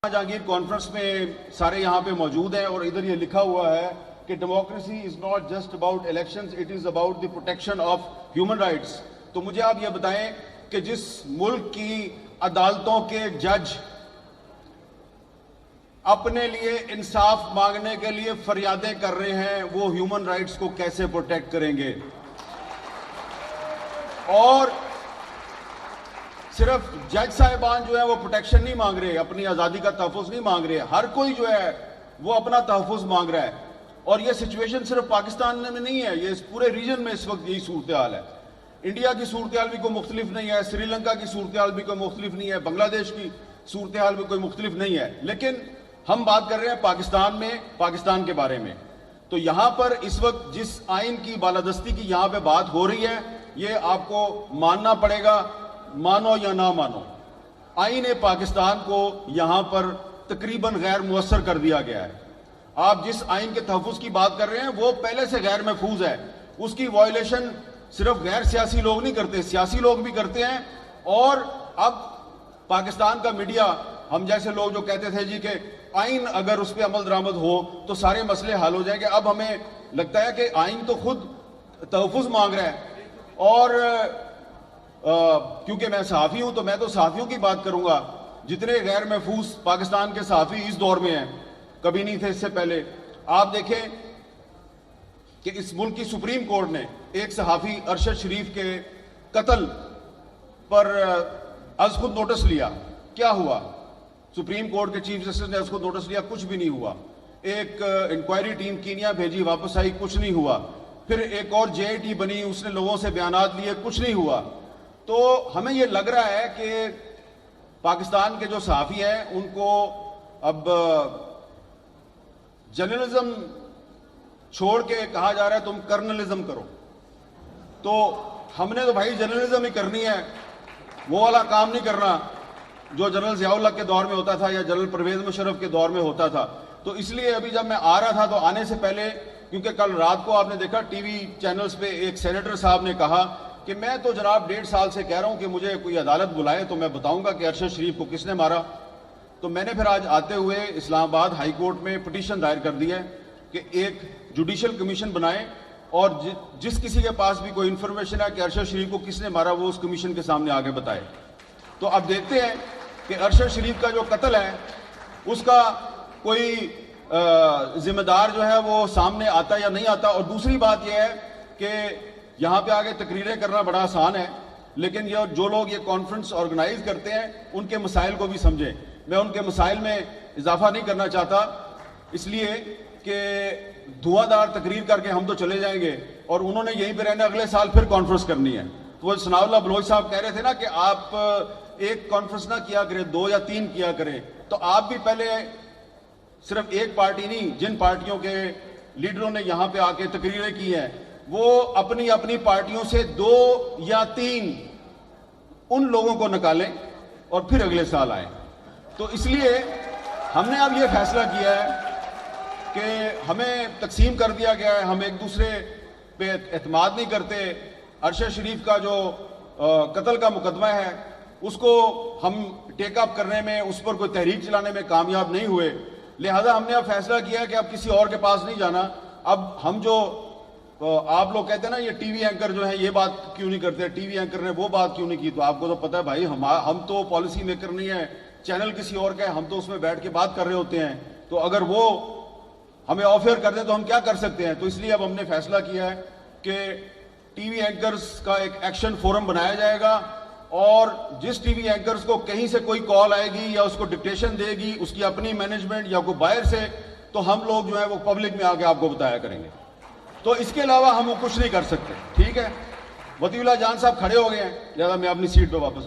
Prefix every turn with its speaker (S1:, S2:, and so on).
S1: Jahangir conference में सारे यहाँ पे मौजूद हैं और इधर ये लिखा हुआ है कि democracy is not just about elections, it is about the protection of human rights. तो मुझे आप ये बताएं कि जिस मुल्क की अदालतों के जज अपने लिए इंसाफ मांगने के लिए फरियादें कर रहे हैं, वो ह्यूमन राइट्स को कैसे प्रोटेक्ट करेंगे? और सिर्फ जज साहिबान जो है वो प्रोटेक्शन नहीं मांग रहे, अपनी आजादी का तहफ़्फ़ुज़ नहीं मांग रहे, हर कोई जो है वो अपना तहफ़्फ़ुज़ मांग रहा है। और ये सिचुएशन सिर्फ पाकिस्तान में नहीं है, ये इस पूरे रीजन में इस वक्त यही सूरत हाल है। इंडिया की सूरत हाल भी कोई मुख्तलिफ नहीं है, श्रीलंका की सूरत हाल भी कोई मुख्तलिफ नहीं है, बांग्लादेश की सूरत हाल भी कोई मुख्तलिफ नहीं है। लेकिन हम बात कर रहे हैं पाकिस्तान में, पाकिस्तान के बारे में। तो यहां पर इस वक्त जिस आइन की बालादस्ती की यहां पे बात हो रही है, ये आपको मानना पड़ेगा, मानो या ना मानो। आइन पाकिस्तान को यहां पर तकरीबन गैर मुअस्सर कर दिया गया है। आप जिस आइन के तहफ़्फ़ुज़ की बात कर रहे हैं वो पहले से गैर महफूज है, उसकी वायलेशन सिर्फ गैर सियासी लोग नहीं करते, सियासी लोग भी करते हैं। और अब पाकिस्तान का मीडिया, हम जैसे लोग जो कहते थे जी कि आइन अगर उस पर अमल दरामद हो तो सारे मसले हल हो जाएंगे, अब हमें लगता है कि आइन तो खुद तहफ़्फ़ुज़ मांग रहा है। और क्योंकि मैं सहाफ़ी हूं तो मैं तो सहाफ़ियों की बात करूंगा। जितने गैर महफूज पाकिस्तान के सहाफ़ी इस दौर में हैं, कभी नहीं थे इससे पहले। आप देखें कि इस मुल्क की सुप्रीम कोर्ट ने एक सहाफ़ी अरशद शरीफ के कत्ल पर अज़ खुद नोटिस लिया। क्या हुआ? सुप्रीम कोर्ट के चीफ जस्टिस ने अज़ खुद नोटिस लिया, कुछ भी नहीं हुआ। एक इंक्वायरी टीम कीनिया भेजी, वापस आई, कुछ नहीं हुआ। फिर एक और JIT बनी, उसने लोगों से बयानात लिए, कुछ नहीं हुआ। तो हमें यह लग रहा है कि पाकिस्तान के जो सहाफ़ी हैं उनको अब जर्नलिज्म छोड़ के कहा जा रहा है तुम कर्नलिज्म करो। तो हमने तो भाई जर्नलिज्म ही करनी है, वो वाला काम नहीं करना जो जनरल ज़ियाउल हक के दौर में होता था या जनरल परवेज़ मुशर्रफ के दौर में होता था। तो इसलिए अभी जब मैं आ रहा था तो आने से पहले, क्योंकि कल रात को आपने देखा टीवी चैनल्स पे एक सेनेटर साहब ने कहा कि मैं तो जनाब 1.5 साल से कह रहा हूं कि मुझे कोई अदालत बुलाए तो मैं बताऊंगा कि अरशद शरीफ को किसने मारा। तो मैंने फिर आज आते हुए इस्लामाबाद हाई कोर्ट में पिटीशन दायर कर दी है कि एक जुडिशल कमीशन बनाएं और जिस किसी के पास भी कोई इंफॉर्मेशन है कि अरशद शरीफ को किसने मारा वो उस कमीशन के सामने आगे बताए। तो अब देखते हैं कि अरशद शरीफ का जो कत्ल है उसका कोई जिम्मेदार जो है वो सामने आता या नहीं आता। और दूसरी बात यह है कि यहाँ पे आगे तकरीरें करना बड़ा आसान है, लेकिन ये जो लोग ये कॉन्फ्रेंस ऑर्गेनाइज करते हैं उनके मसाइल को भी समझें। मैं उनके मसाइल में इजाफा नहीं करना चाहता, इसलिए कि धुआंधार तकरीर करके हम तो चले जाएंगे और उन्होंने यहीं पे रहना, अगले साल फिर कॉन्फ्रेंस करनी है। तो वो सनाउल्लाह बलोच साहब कह रहे थे ना कि आप एक कॉन्फ्रेंस ना किया करें, 2 या 3 किया करें। तो आप भी पहले सिर्फ एक पार्टी नहीं, जिन पार्टियों के लीडरों ने यहाँ पे आके तकरीरें की हैं वो अपनी अपनी पार्टियों से 2 या 3 उन लोगों को निकालें और फिर अगले साल आए। तो इसलिए हमने अब ये फैसला किया है कि हमें तकसीम कर दिया गया है, हम एक दूसरे पे एतमाद नहीं करते। अरशद शरीफ का जो कत्ल का मुकदमा है उसको हम टेकअप करने में, उस पर कोई तहरीक चलाने में कामयाब नहीं हुए, लिहाजा हमने अब फैसला किया है कि अब किसी और के पास नहीं जाना। अब हम जो आप लोग कहते हैं ना ये टीवी एंकर जो है ये बात क्यों नहीं करते, टीवी एंकर ने वो बात क्यों नहीं की, तो आपको तो पता है भाई हम तो पॉलिसी मेकर नहीं है, चैनल किसी और का है, हम तो उसमें बैठ के बात कर रहे होते हैं। तो अगर वो हमें ऑफर कर दें तो हम क्या कर सकते हैं। तो इसलिए अब हमने फैसला किया है कि टीवी एंकर्स का एक एक्शन फोरम बनाया जाएगा और जिस टीवी एंकर्स को कहीं से कोई कॉल आएगी या उसको डिक्टेशन देगी उसकी अपनी मैनेजमेंट या कोई बाहर से, तो हम लोग जो है वो पब्लिक में आके आपको बताया करेंगे। तो इसके अलावा हम कुछ नहीं कर सकते। ठीक है, वतीउल्लाह जान साहब खड़े हो गए हैं, लिहाजा मैं अपनी सीट पर वापस